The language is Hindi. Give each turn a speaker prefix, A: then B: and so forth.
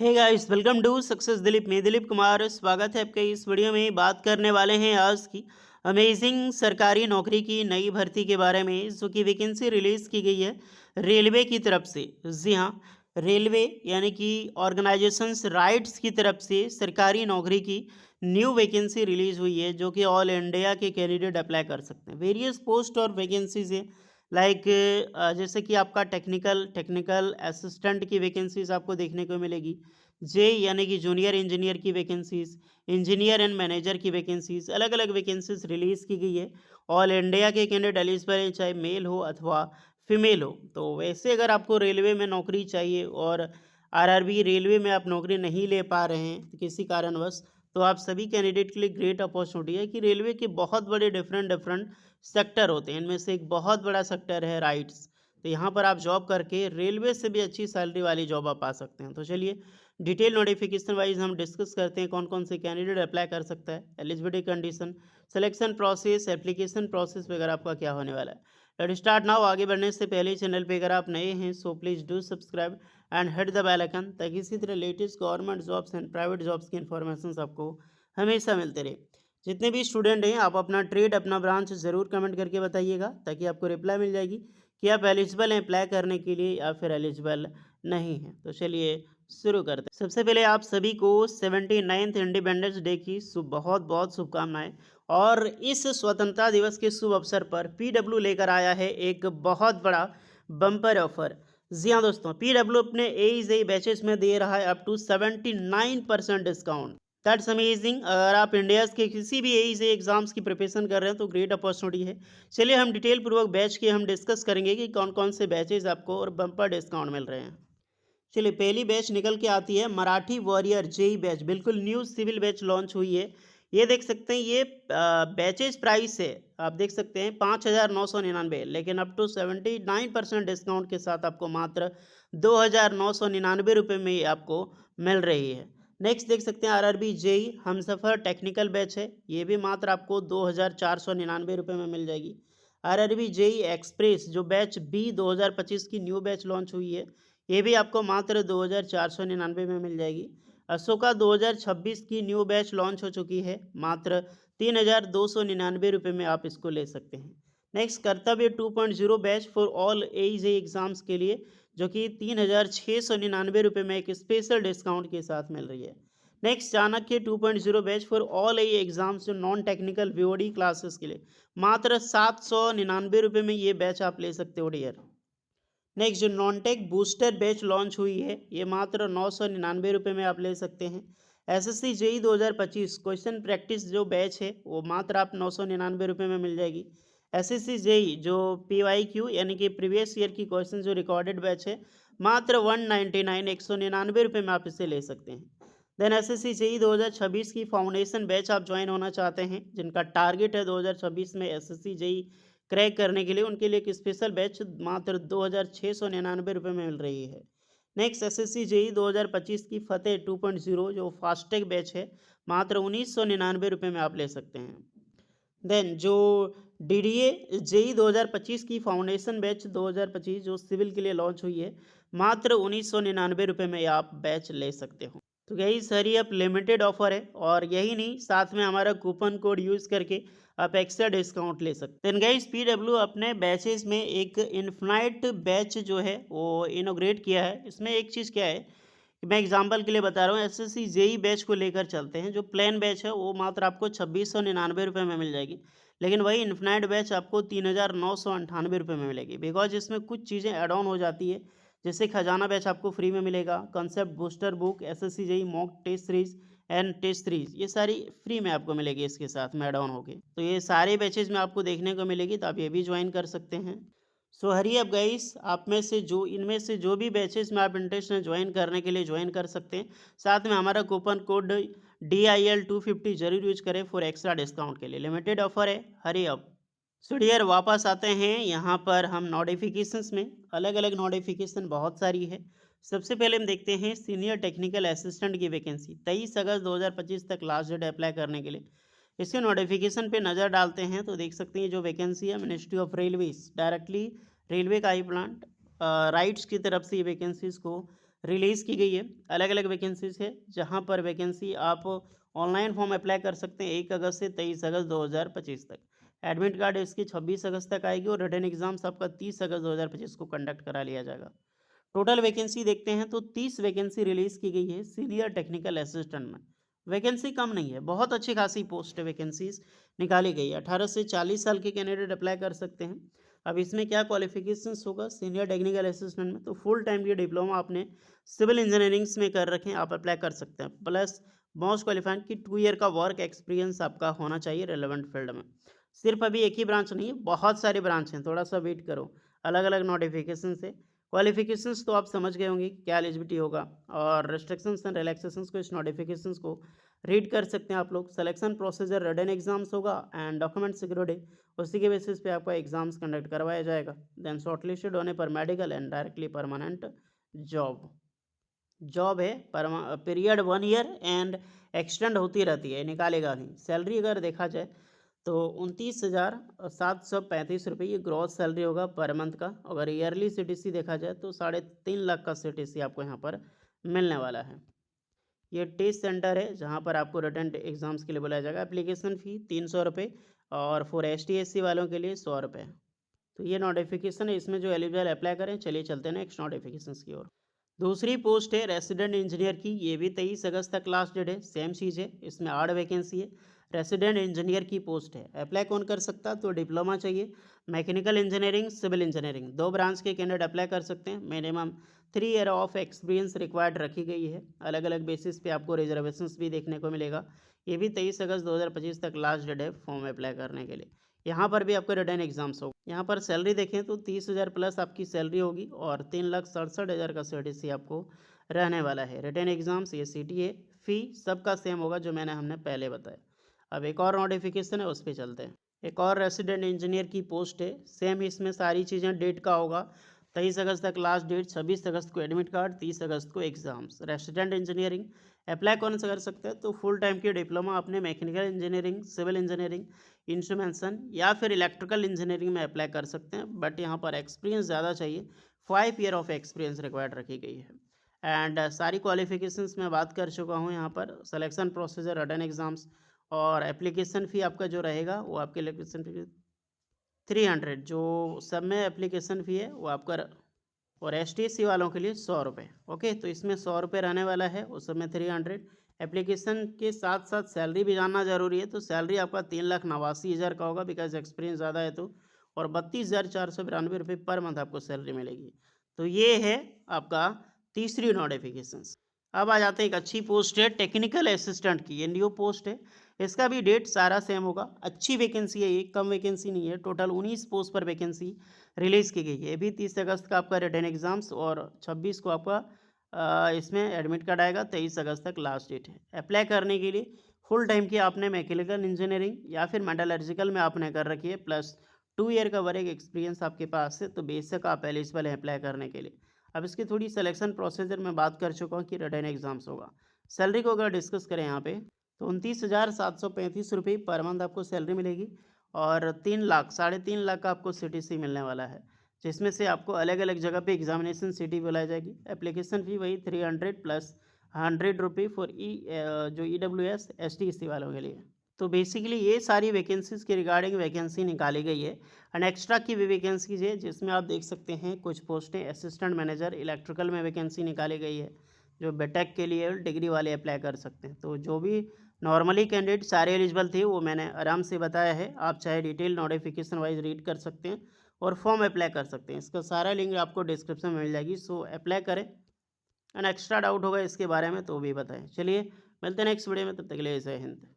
A: Hey guys, welcome to success Dilip. मैं दिलीप कुमार, स्वागत है आपका। इस वीडियो में बात करने वाले हैं आज की अमेजिंग सरकारी नौकरी की नई भर्ती के बारे में, जो कि वैकेंसी रिलीज़ की गई है रेलवे की तरफ से। जी हाँ, रेलवे यानी कि ऑर्गेनाइजेशंस राइट्स की तरफ से सरकारी नौकरी की न्यू वैकेंसी रिलीज़ हुई है, जो कि ऑल इंडिया के कैंडिडेट अप्लाई कर सकते हैं। वेरियस पोस्ट और वैकेंसीज है, लाइक जैसे कि आपका टेक्निकल टेक्निकल असिस्टेंट की वैकेंसीज आपको देखने को मिलेगी। जे यानी कि जूनियर इंजीनियर की वैकेंसीज, इंजीनियर एंड मैनेजर की वैकेंसीज, अलग अलग वैकेंसीज रिलीज़ की गई है। ऑल इंडिया के कैंडिडेट एलिजिबल हैं, चाहे मेल हो अथवा फीमेल हो। तो वैसे अगर आपको रेलवे में नौकरी चाहिए और आरआरबी रेलवे में आप नौकरी नहीं ले पा रहे हैं किसी कारणवश, तो आप सभी कैंडिडेट के लिए ग्रेट अपॉर्चुनिटी है कि रेलवे के बहुत बड़े डिफरेंट डिफरेंट सेक्टर होते हैं। इनमें से एक बहुत बड़ा सेक्टर है राइट्स। तो यहाँ पर आप जॉब करके रेलवे से भी अच्छी सैलरी वाली जॉब आप पा सकते हैं। तो चलिए डिटेल नोटिफिकेशन वाइज हम डिस्कस करते हैं कौन कौन से कैंडिडेट अप्लाई कर सकता है, eligibility condition, selection process, application process वगैरह आपका क्या होने वाला है। Let start now. आगे बढ़ने से पहले चैनल पे अगर आप नए हैं so please do subscribe and hit the bell icon, ताकि इसी तरह latest government jobs and private jobs की इन्फॉर्मेशन आपको हमेशा मिलते रहे। जितने भी स्टूडेंट हैं आप अपना ट्रेड अपना ब्रांच ज़रूर कमेंट करके बताइएगा, ताकि आपको रिप्लाई मिल जाएगी कि आप एलिजिबल हैं अप्लाई करने के लिए या फिर एलिजिबल नहीं हैं। तो चलिए शुरू करते हैं। सबसे पहले आप सभी को 79th इंडिपेंडेंस डे की बहुत बहुत शुभकामनाएं। और इस स्वतंत्रता दिवस के शुभ अवसर पर पीडब्ल्यू लेकर आया है एक बहुत बड़ा बम्पर ऑफर। जी हाँ दोस्तों, पीडब्ल्यू अपने ए बैचेस में दे रहा है up to 79% discount. That's amazing. अगर आप इंडिया के किसी भी एज एग्जाम्स की प्रिपरेशन कर रहे हैं तो ग्रेट अपॉर्चुनिटी है। चलिए हम डिटेल पूर्वक बैच के हम डिस्कस करेंगे कि कौन कौन से बैचेज आपको और बम्पर डिस्काउंट मिल रहे हैं। चलिए पहली बैच निकल के आती है मराठी वॉरियर जेई बैच, बिल्कुल न्यू सिविल बैच लॉन्च हुई है। ये देख सकते हैं, ये बैचेज प्राइस है, आप देख सकते हैं 5,999, लेकिन अप टू 79% डिस्काउंट के साथ आपको मात्र 2,999 रुपये में ये आपको मिल रही है। नेक्स्ट देख सकते हैं आरआरबी जेई हमसफ़र टेक्निकल बैच है, ये भी मात्र आपको 2,499 रुपये में मिल जाएगी। आरआरबी जेई एक्सप्रेस जो बैच बी 2025 की न्यू बैच लॉन्च हुई है, ये भी आपको मात्र 2,499 में मिल जाएगी। अशोका 2026 की न्यू बैच लॉन्च हो चुकी है, मात्र 3,299 रुपये में आप इसको ले सकते हैं। नेक्स्ट कर्तव्य 2.0 बैच फॉर ऑल एज एग्ज़ाम्स के लिए, जो कि 3,699 रुपये में एक स्पेशल डिस्काउंट के साथ मिल रही है। Next Chanakya 2.0 batch for all A exams जो नॉन टेक्निकल वीओडी क्लासेस के लिए, मात्र 799 रुपये में ये बैच आप ले सकते हो डियर। नेक्स्ट जो non tech booster batch launch हुई है, ये मात्र 999 रुपये में आप ले सकते हैं। एसएससी जेई 2025 क्वेश्चन प्रैक्टिस जो बैच है वो मात्र आप 999 रुपये में मिल जाएगी। एसएससी जेई जो पीवाईक्यू यानी कि प्रीवियस ईयर की क्वेश्चन जो रिकॉर्डेड बैच है, मात्र 199 रुपये में आप इसे ले सकते हैं। देन एसएससी जेई 2026 की फाउंडेशन बैच आप ज्वाइन होना चाहते हैं, जिनका टारगेट है 2026 में एसएससी जेई क्रैक करने के लिए, उनके लिए एक स्पेशल बैच मात्र 2,699 रुपये में मिल रही है। नेक्स्ट एसएससी जेई 2025 की फतेह 2.0 जो फास्टैग बैच है, मात्र 1,999 रुपये में आप ले सकते हैं। देन जो डीडीए जेई 2025 की फाउंडेशन बैच 2025 जो सिविल के लिए लॉन्च हुई है, मात्र 1,999 रुपये में आप बैच ले सकते हो। तो यही सारी अब लिमिटेड ऑफर है, और यही नहीं, साथ में हमारा कूपन कोड यूज़ करके आप एक्स्ट्रा डिस्काउंट ले सकते हैं। देन गाइस पीडब्ल्यू अपने बैचेस में एक इन्फिनाइट बैच जो है वो इनोग्रेट किया है। इसमें एक चीज़ क्या है कि मैं एग्जांपल के लिए बता रहा हूँ, एसएससी जेई बैच को लेकर चलते हैं। जो प्लेन बैच है वो मात्र आपको 2,699 रुपये में मिल जाएगी, लेकिन वही इन्फिनाइट बैच आपको 3,998 रुपये में मिलेगी, बिकॉज इसमें कुछ चीज़ें ऐड ऑन हो जाती है। जैसे खजाना बैच आपको फ्री में मिलेगा, concept booster book, SSC JE mock test series and test series, ये सारी फ्री में आपको मिलेगी इसके साथ में ऐड ऑन होके। तो ये सारे बैचेज में आपको देखने को मिलेगी, तो आप ये भी ज्वाइन कर सकते हैं। सो हरी अप गाइस, आप में से जो इनमें से जो भी बैचेस में आप इंटरेस्ट हैं ज्वाइन करने के लिए ज्वाइन कर सकते हैं। साथ में हमारा कूपन कोड DIL250 जरूर यूज करें फॉर एक्स्ट्रा डिस्काउंट के लिए। लिमिटेड ऑफर है, हरी अप। सो डियर वापस आते हैं यहाँ पर हम नोटिफिकेशंस में। अलग अलग नोटिफिकेशन बहुत सारी है। सबसे पहले हम देखते हैं सीनियर टेक्निकल असिस्टेंट की वैकेंसी 23 अगस्त 2025 तक लास्ट डेट अप्लाई करने के लिए। इसके नोटिफिकेशन पे नज़र डालते हैं तो देख सकते हैं जो वैकेंसी है ministry of railways, directly railway का ही प्लांट राइट्स की तरफ से ये वैकेंसीज को रिलीज़ की गई है। अलग अलग वैकेंसीज है, जहां पर वैकेंसी आप ऑनलाइन फॉर्म अप्लाई कर सकते हैं 1 अगस्त से 23 अगस्त 2025 तक। एडमिट कार्ड इसकी 26 अगस्त तक आएगी और रिटर्न एग्जाम्स आपका 30 अगस्त 2025 को कंडक्ट करा लिया जाएगा। टोटल वैकेंसी देखते हैं तो 30 वैकेंसी रिलीज़ की गई है सीनियर टेक्निकल असिस्टेंट में। वैकेंसी कम नहीं है, बहुत अच्छी खासी पोस्ट वैकेंसीज निकाली गई है। 18 से 40 साल के कैंडिडेट अप्लाई कर सकते हैं। अब इसमें क्या क्वालिफिकेशंस होगा सीनियर टेक्निकल असिस्टेंट में, तो फुल टाइम की डिप्लोमा आपने सिविल इंजीनियरिंग्स में कर रखे हैं, आप अप्लाई कर सकते हैं। प्लस मोस्ट क्वालिफाइड की 2 ईयर का वर्क एक्सपीरियंस आपका होना चाहिए रेलेवेंट फील्ड में। सिर्फ अभी एक ही ब्रांच नहीं है, बहुत सारे ब्रांच हैं, थोड़ा सा वेट करो। अलग अलग नोटिफिकेशन से क्वालिफिकेशंस तो आप समझ गए होंगे क्या एलिजिबिलिटी होगा, और रिस्ट्रिक्शंस एंड रिलैक्सेशंस को, इस नोटिफिकेशंस को रीड कर सकते हैं आप लोग। सिलेक्शन प्रोसीजर रिटन एग्जाम्स होगा एंड डॉक्यूमेंट सिक्योरिटी, उसी के बेसिस पे आपका एग्जाम्स कंडक्ट करवाया जाएगा। देन शॉर्टलिस्टेड होने पर medical and directly permanent job job है। पीरियड 1 ईयर एंड एक्सटेंड होती रहती है, निकालेगा नहीं। सैलरी अगर देखा जाए तो 29,735 रुपये ये ग्रॉस सैलरी होगा पर मंथ का। अगर ईयरली सीटीसी देखा जाए तो 3.5 लाख का सीटीसी आपको यहाँ पर मिलने वाला है। ये टेस्ट सेंटर है जहाँ पर आपको रिटन एग्जाम्स के लिए बुलाया जाएगा। एप्लीकेशन फ़ी 300 रुपये और फॉर ST SC वालों के लिए 100 रुपये। तो ये नोटिफिकेशन है, इसमें जो एलिजिबल अप्लाई करें। चलिए चलते हैं नेक्स्ट नोटिफिकेशन की ओर। दूसरी पोस्ट है रेसिडेंट इंजीनियर की, ये भी 23 अगस्त तक लास्ट डेट है। सेम चीज़ है, इसमें 8 वैकेंसी है। रेसिडेंट इंजीनियर की पोस्ट है। अप्लाई कौन कर सकता है, तो डिप्लोमा चाहिए, mechanical engineering, civil engineering, 2 branch के कैंडिडेट अप्लाई कर सकते हैं। Minimum 3 year of experience required रखी गई है। अलग अलग बेसिस पे आपको रिजर्वेशंस भी देखने को मिलेगा। ये भी 23 अगस्त 2025 तक लास्ट डेट है फॉर्म अप्लाई करने के लिए। यहाँ पर भी आपको रिटन एग्जाम्स होगा। यहाँ पर सैलरी देखें तो 30,000 प्लस आपकी सैलरी होगी और 3,67,000 का CTC आपको रहने वाला है। रिटन एग्जाम्स ये CTA फ़ी सबका सेम होगा जो हमने पहले बताया। अब एक और नोटिफिकेशन है, उस पर चलते हैं। एक और रेसिडेंट इंजीनियर की पोस्ट है। सेम इसमें सारी चीज़ें डेट का होगा। 23 अगस्त तक लास्ट डेट, 26 अगस्त को एडमिट कार्ड, 30 अगस्त को एग्जाम्स। रेसिडेंट इंजीनियरिंग अप्लाई कौन सा कर सकते हैं, तो फुल टाइम की डिप्लोमा अपने mechanical engineering, civil engineering, instrumentation या फिर इलेक्ट्रिकल इंजीनियरिंग में अप्लाई कर सकते हैं। बट यहाँ पर एक्सपीरियंस ज़्यादा चाहिए, 5 ईयर ऑफ एक्सपीरियंस रिक्वायर्ड रखी गई है। एंड सारी क्वालिफिकेशंस मैं बात कर चुका हूँ यहाँ पर। सिलेक्शन प्रोसीजर, रिटन एग्जाम्स और एप्लीकेशन फ़ी आपका जो रहेगा वो आपके एप्लीकेशन फ़ी 300, जो सब में एप्लीकेशन फ़ी है वो आपका, और ST SC वालों के लिए 100 रुपये। ओके, तो इसमें 100 रुपये रहने वाला है, उस सब में 300। एप्लीकेशन के साथ साथ सैलरी भी जानना ज़रूरी है, तो सैलरी आपका 3,89,000 का होगा बिकॉज एक्सपीरियंस ज़्यादा है तो, और 32,492 रुपये पर मंथ आपको सैलरी मिलेगी। तो ये है आपका तीसरी नोटिफिकेशन। अब आ जाते हैं एक अच्छी पोस्ट है टेक्निकल असिस्टेंट की, ये न्यू पोस्ट है। इसका भी डेट सारा सेम होगा। अच्छी वैकेंसी है, ये कम वैकेंसी नहीं है। टोटल 19 पोस्ट पर वैकेंसी रिलीज़ की गई है। ये भी 30 अगस्त का आपका रिटन एग्जाम्स और 26 को आपका इसमें एडमिट कार्ड आएगा। 23 अगस्त तक लास्ट डेट है। अप्लाई करने के लिए फुल टाइम की आपने मैकेनिकल इंजीनियरिंग या फिर मेटलर्जिकल में आपने कर रखी है, प्लस 2 ईयर का वर्क एक्सपीरियंस आपके पास है, तो बेशक आप एलिजिबल हैं अप्लाई करने के लिए। अब इसकी थोड़ी सिलेक्शन प्रोसीजर में बात कर चुका हूँ कि रिटन एग्जाम्स होगा। सैलरी को अगर डिस्कस करें यहाँ पे, तो 29,735 रुपये पर मंथ आपको सैलरी मिलेगी और 3,00,000 का आपको CTC मिलने वाला है, जिसमें से आपको अलग अलग जगह पे एग्जामिनेशन सिटी बुलाई जाएगी। एप्लीकेशन फ़ी वही 300 प्लस 100 रुपये फॉर जो EWS ST SC वालों के लिए। तो बेसिकली ये सारी वैकेंसीज़ के रिगार्डिंग वैकेंसी निकाली गई है। एंड एक्स्ट्रा की भी वैकेंसीज है, जिसमें आप देख सकते हैं कुछ पोस्टें असिस्टेंट मैनेजर इलेक्ट्रिकल में वैकेंसी निकाली गई है, जो बीटेक के लिए डिग्री वाले अप्लाई कर सकते हैं। तो जो भी नॉर्मली कैंडिडेट सारे एलिजिबल थे वो मैंने आराम से बताया है। आप चाहे डिटेल नोटिफिकेशन वाइज रीड कर सकते हैं और फॉर्म अप्लाई कर सकते हैं। इसका सारा लिंक आपको डिस्क्रिप्शन में मिल जाएगी, सो अप्लाई करें। एंड एक्स्ट्रा डाउट होगा इसके बारे में तो भी बताएं। चलिए मिलते हैं नेक्स्ट वीडियो में, तब तक के लिए जय हिंद।